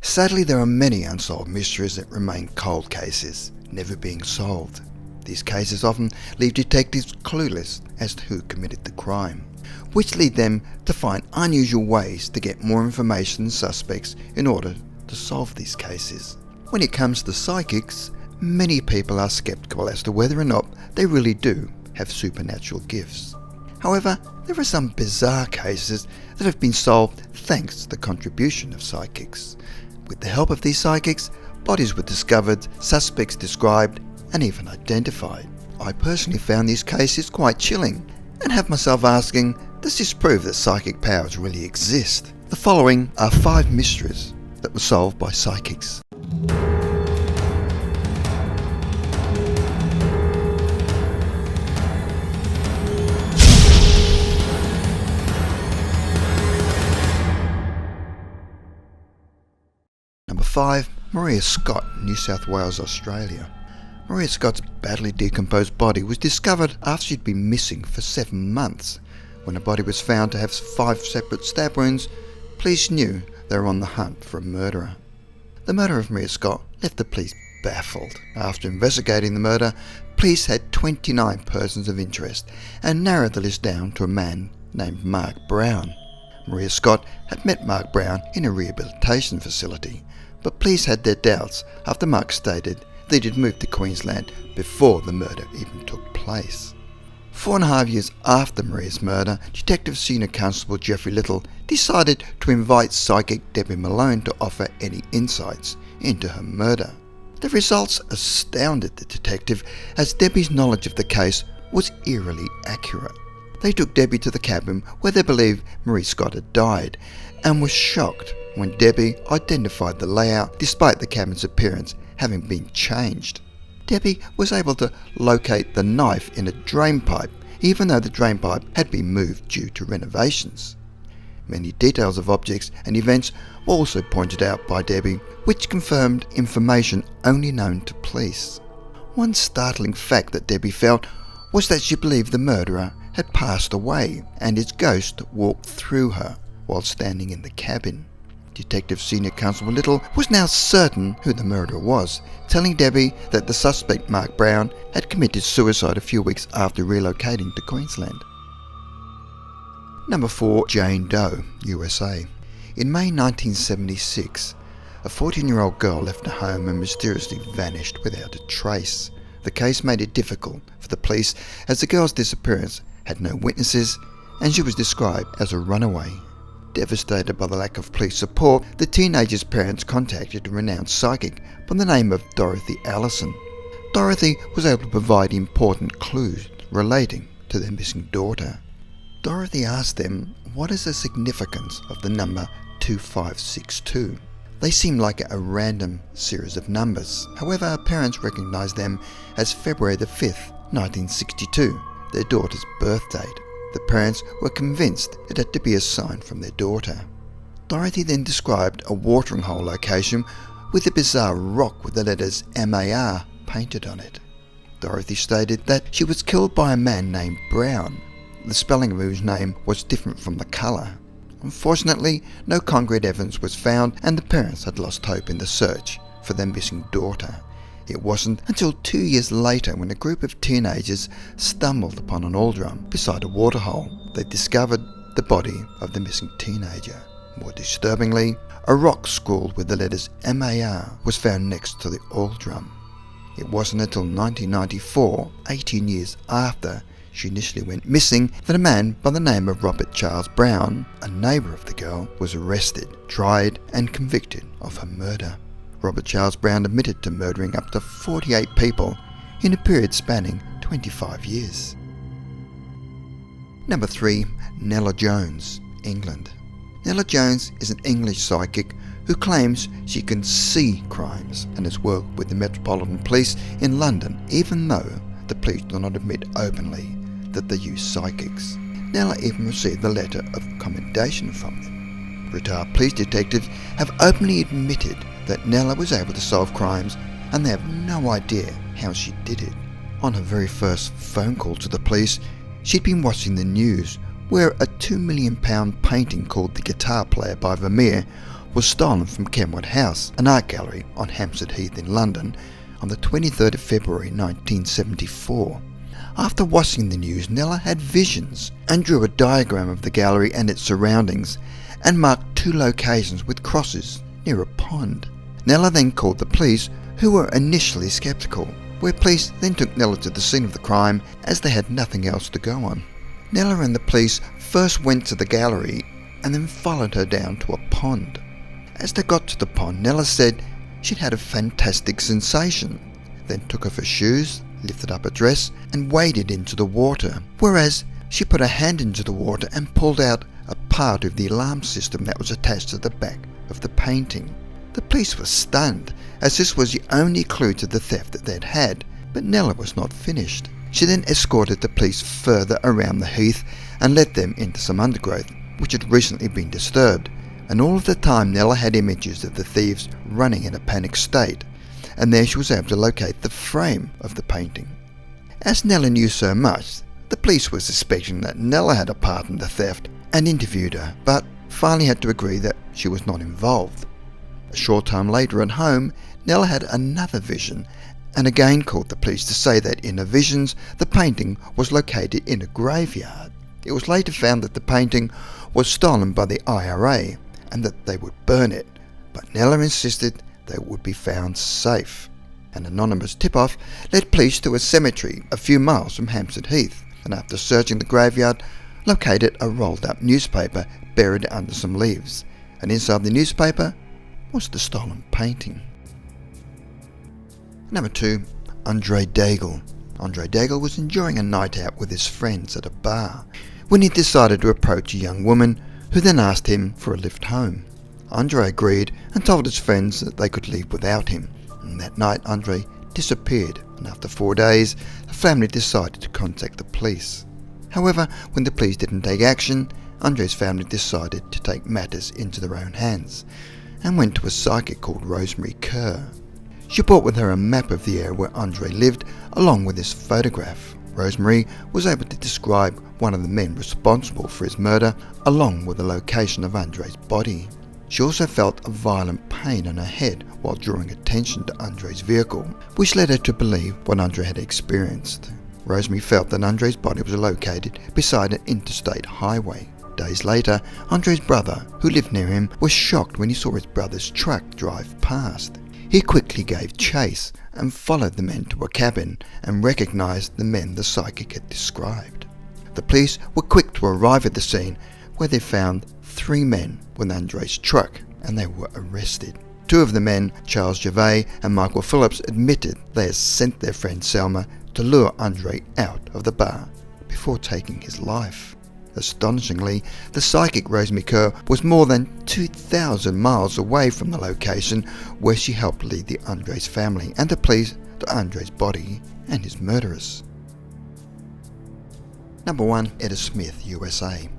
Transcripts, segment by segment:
Sadly, there are many unsolved mysteries that remain cold cases, never being solved. These cases often leave detectives clueless as to who committed the crime, which lead them to find unusual ways to get more information than suspects in order to solve these cases. When it comes to psychics, many people are skeptical as to whether or not they really do have supernatural gifts. However, there are some bizarre cases that have been solved thanks to the contribution of psychics. With the help of these psychics, bodies were discovered, suspects described, and even identified. I personally found these cases quite chilling, and have myself asking, does this prove that psychic powers really exist? The following are 5 mysteries that were solved by psychics. Number 5. Maria Scott, New South Wales, Australia. Maria Scott's badly decomposed body was discovered after she'd been missing for 7 months. When the body was found to have 5 separate stab wounds, police knew they were on the hunt for a murderer. The murder of Maria Scott left the police baffled. After investigating the murder, police had 29 persons of interest and narrowed the list down to a man named Mark Brown. Maria Scott had met Mark Brown in a rehabilitation facility, but police had their doubts after Mark stated that he'd moved to Queensland before the murder even took place. 4.5 years after Maria's murder, Detective Senior Constable Geoffrey Little decided to invite psychic Debbie Malone to offer any insights into her murder. The results astounded the detective, as Debbie's knowledge of the case was eerily accurate. They took Debbie to the cabin where they believed Maria Scott had died, and were shocked when Debbie identified the layout despite the cabin's appearance having been changed. Debbie was able to locate the knife in a drain pipe, even though the drain pipe had been moved due to renovations. Many details of objects and events were also pointed out by Debbie, which confirmed information only known to police. One startling fact that Debbie felt was that she believed the murderer had passed away and his ghost walked through her while standing in the cabin. Detective Senior Constable Little was now certain who the murderer was, telling Debbie that the suspect, Mark Brown, had committed suicide a few weeks after relocating to Queensland. Number 4. Jane Doe USA. In May 1976, a 14-year-old girl left her home and mysteriously vanished without a trace. The case made it difficult for the police, as the girl's disappearance had no witnesses and she was described as a runaway. Devastated by the lack of police support, the teenager's parents contacted a renowned psychic by the name of Dorothy Allison. Dorothy was able to provide important clues relating to their missing daughter. Dorothy asked them, what is the significance of the number 2562? They seemed like a random series of numbers. However, her parents recognized them as February the 5th, 1962, their daughter's birth date. The parents were convinced it had to be a sign from their daughter. Dorothy then described a watering hole location with a bizarre rock with the letters MAR painted on it. Dorothy stated that she was killed by a man named Brown, the spelling of whose name was different from the colour. Unfortunately, no concrete evidence was found and the parents had lost hope in the search for their missing daughter. It wasn't until 2 years later, when a group of teenagers stumbled upon an oil drum beside a waterhole, they discovered the body of the missing teenager. More disturbingly, a rock scrawled with the letters MAR was found next to the oil drum. It wasn't until 1994, 18 years after she initially went missing, that a man by the name of Robert Charles Brown, a neighbour of the girl, was arrested, tried and convicted of her murder. Robert Charles Brown admitted to murdering up to 48 people in a period spanning 25 years. Number 3. Nella Jones, England. Nella Jones is an English psychic who claims she can see crimes and has worked with the Metropolitan Police in London, even though the police do not admit openly that they use psychics. Nella even received a letter of commendation from them. Retired police detectives have openly admitted that Nella was able to solve crimes and they have no idea how she did it. On her very first phone call to the police, she'd been watching the news where a £2 million painting called The Guitar Player by Vermeer was stolen from Kenwood House, an art gallery on Hampstead Heath in London, on the 23rd of February 1974. After watching the news, Nella had visions and drew a diagram of the gallery and its surroundings and marked 2 locations with crosses near a pond. Nella then called the police, who were initially skeptical, where police then took Nella to the scene of the crime as they had nothing else to go on. Nella and the police first went to the gallery and then followed her down to a pond. As they got to the pond, Nella said she'd had a fantastic sensation, then took off her shoes, lifted up her dress and waded into the water, whereas she put her hand into the water and pulled out a part of the alarm system that was attached to the back of the painting. The police were stunned, as this was the only clue to the theft that they'd had, but Nella was not finished. She then escorted the police further around the heath and led them into some undergrowth, which had recently been disturbed, and all of the time Nella had images of the thieves running in a panicked state, and there she was able to locate the frame of the painting. As Nella knew so much, the police were suspecting that Nella had a part in the theft and interviewed her, but finally had to agree that she was not involved. A short time later at home, Nella had another vision and again called the police to say that in her visions the painting was located in a graveyard. It was later found that the painting was stolen by the IRA and that they would burn it, but Nella insisted that it would be found safe. An anonymous tip-off led police to a cemetery a few miles from Hampstead Heath, and after searching the graveyard, located a rolled-up newspaper buried under some leaves, and inside the newspaper was the stolen painting. Number 2. Andre Daigle. Andre Daigle was enjoying a night out with his friends at a bar when he decided to approach a young woman who then asked him for a lift home. Andre agreed and told his friends that they could leave without him, and that night Andre disappeared, and after 4 days the family decided to contact the police. However, when the police didn't take action, Andre's family decided to take matters into their own hands and went to a psychic called Rosemary Kerr. She brought with her a map of the area where Andre lived along with his photograph. Rosemary was able to describe one of the men responsible for his murder along with the location of Andre's body. She also felt a violent pain in her head while drawing attention to Andre's vehicle, which led her to believe what Andre had experienced. Rosemary felt that Andre's body was located beside an interstate highway. Days later, Andre's brother, who lived near him, was shocked when he saw his brother's truck drive past. He quickly gave chase and followed the men to a cabin and recognized the men the psychic had described. The police were quick to arrive at the scene, where they found 3 men with Andre's truck, and they were arrested. 2 of the men, Charles Gervais and Michael Phillips, admitted they had sent their friend Selma to lure Andre out of the bar before taking his life. Astonishingly, the psychic Rosemary Kerr was more than 2,000 miles away from the location where she helped lead the Andres family and the police to Andre's body and his murderers. Number 1. Etta Smith, USA.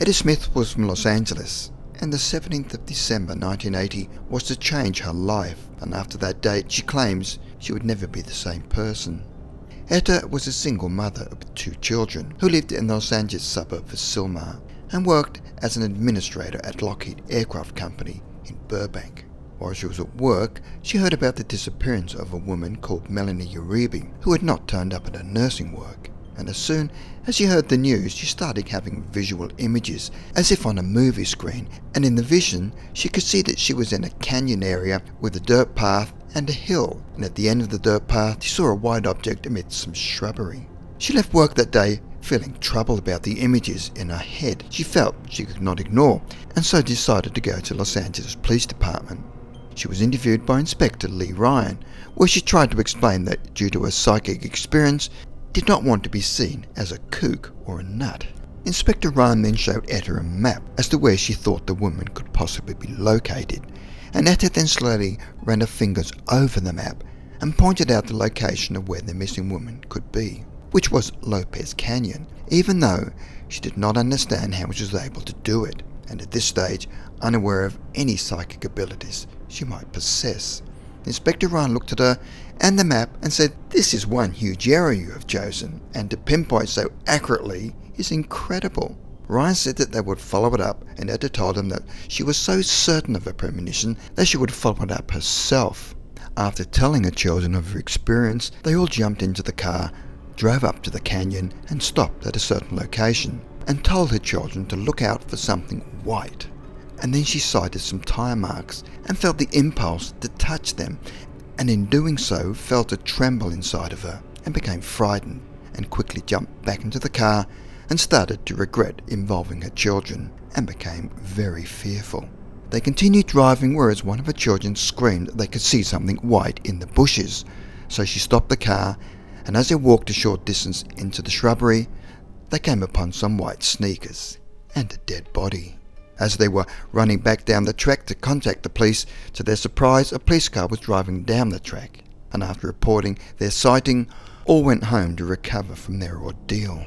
Etta Smith was from Los Angeles, and the 17th of December 1980 was to change her life, and after that date she claims she would never be the same person. Etta was a single mother of 2 children who lived in the Los Angeles suburb of Sylmar and worked as an administrator at Lockheed Aircraft Company in Burbank. While she was at work, she heard about the disappearance of a woman called Melanie Uribe who had not turned up at her nursing work, and as soon as she heard the news she started having visual images as if on a movie screen, and in the vision she could see that she was in a canyon area with a dirt path and a hill, and at the end of the dirt path she saw a white object amidst some shrubbery. She left work that day feeling troubled about the images in her head she felt she could not ignore, and so decided to go to Los Angeles Police Department. She was interviewed by Inspector Lee Ryan, where she tried to explain that due to her psychic experience did not want to be seen as a kook or a nut. Inspector Ryan then showed Etta a map as to where she thought the woman could possibly be located, and Etta then slowly ran her fingers over the map and pointed out the location of where the missing woman could be, which was Lopez Canyon, even though she did not understand how she was able to do it, and at this stage unaware of any psychic abilities she might possess. Inspector Ryan looked at her and the map and said, "This is one huge area you have chosen, and to pinpoint so accurately is incredible." Ryan said that they would follow it up, and Etta told him that she was so certain of her premonition that she would follow it up herself. After telling her children of her experience, they all jumped into the car, drove up to the canyon and stopped at a certain location, and told her children to look out for something white. And then she sighted some tire marks and felt the impulse to touch them, and in doing so felt a tremble inside of her and became frightened, and quickly jumped back into the car and started to regret involving her children, and became very fearful. They continued driving, whereas one of her children screamed that they could see something white in the bushes. So she stopped the car, and as they walked a short distance into the shrubbery, they came upon some white sneakers and a dead body. As they were running back down the track to contact the police, to their surprise a police car was driving down the track, and after reporting their sighting, all went home to recover from their ordeal.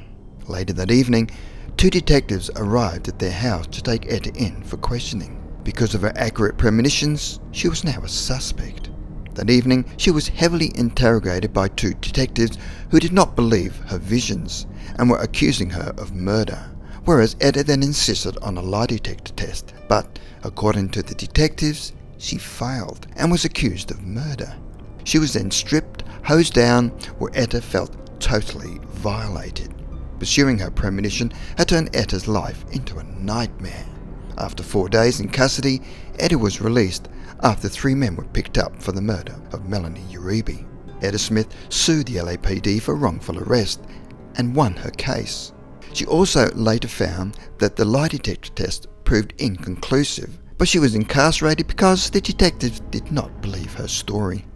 Later that evening, 2 detectives arrived at their house to take Etta in for questioning. Because of her accurate premonitions, she was now a suspect. That evening, she was heavily interrogated by 2 detectives who did not believe her visions and were accusing her of murder, whereas Etta then insisted on a lie detector test, but according to the detectives, she failed and was accused of murder. She was then stripped, hosed down, where Etta felt totally violated. Pursuing her premonition had turned Etta's life into a nightmare. After 4 days in custody, Etta was released after 3 men were picked up for the murder of Melanie Uribe. Etta Smith sued the LAPD for wrongful arrest and won her case. She also later found that the lie detector test proved inconclusive, but she was incarcerated because the detectives did not believe her story.